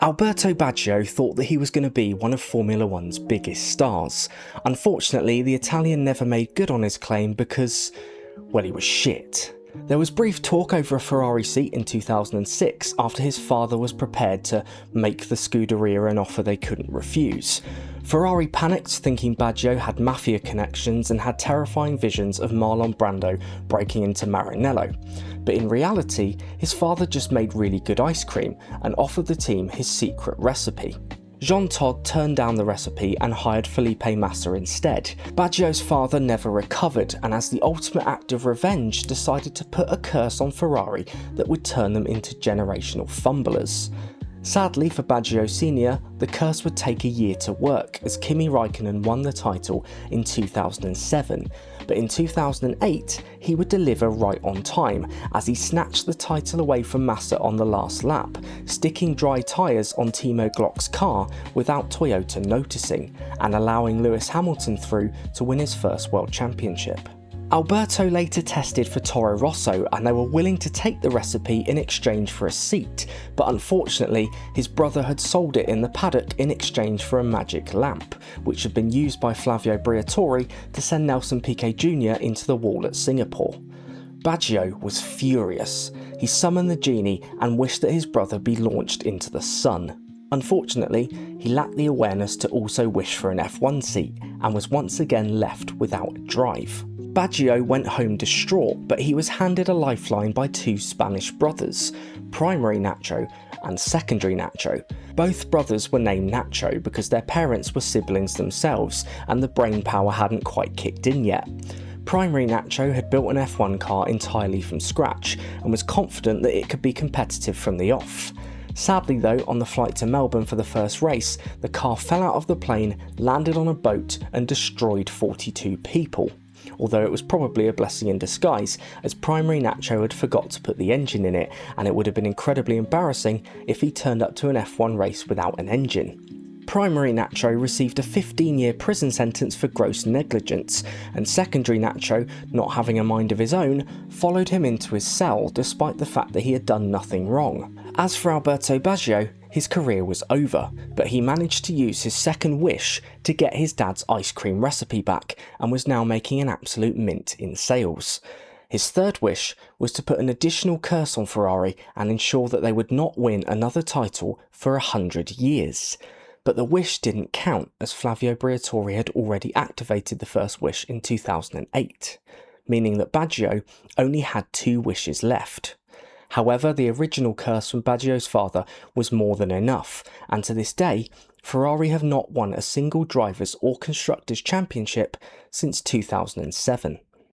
Alberto Baggio thought that he was going to be one of Formula One's biggest stars. Unfortunately, the Italian never made good on his claim because, well, he was shit. There was brief talk over a Ferrari seat in 2006 after his father was prepared to make the Scuderia an offer they couldn't refuse. Ferrari panicked, thinking Baggio had mafia connections and had terrifying visions of Marlon Brando breaking into Maranello. But in reality, his father just made really good ice cream and offered the team his secret recipe. Jean Todt turned down the recipe and hired Felipe Massa instead. Baggio's father never recovered, and as the ultimate act of revenge, decided to put a curse on Ferrari that would turn them into generational fumblers. Sadly for Baggio Sr., the curse would take a year to work, as Kimi Raikkonen won the title in 2007, but in 2008 he would deliver right on time, as he snatched the title away from Massa on the last lap, sticking dry tyres on Timo Glock's car without Toyota noticing, and allowing Lewis Hamilton through to win his first World Championship. Alberto later tested for Toro Rosso and they were willing to take the recipe in exchange for a seat, but unfortunately his brother had sold it in the paddock in exchange for a magic lamp, which had been used by Flavio Briatore to send Nelson Piquet Jr. into the wall at Singapore. Baggio was furious. He summoned the genie and wished that his brother be launched into the sun. Unfortunately, he lacked the awareness to also wish for an F1 seat and was once again left without a drive. Baggio went home distraught, but he was handed a lifeline by two Spanish brothers, Primary Nacho and Secondary Nacho. Both brothers were named Nacho because their parents were siblings themselves and the brain power hadn't quite kicked in yet. Primary Nacho had built an F1 car entirely from scratch and was confident that it could be competitive from the off. Sadly though, on the flight to Melbourne for the first race, the car fell out of the plane, landed on a boat and destroyed 42 people. Although it was probably a blessing in disguise, as Primary Nacho had forgot to put the engine in it, and it would have been incredibly embarrassing if he turned up to an F1 race without an engine. Primary Nacho received a 15-year prison sentence for gross negligence, and Secondary Nacho, not having a mind of his own, followed him into his cell despite the fact that he had done nothing wrong. As for Alberto Baggio, his career was over, but he managed to use his second wish to get his dad's ice cream recipe back and was now making an absolute mint in sales. His third wish was to put an additional curse on Ferrari and ensure that they would not win another title for 100 years. But the wish didn't count, as Flavio Briatore had already activated the first wish in 2008, meaning that Baggio only had 2 wishes left. However, the original curse from Baggio's father was more than enough, and to this day, Ferrari have not won a single drivers' or constructors' championship since 2007.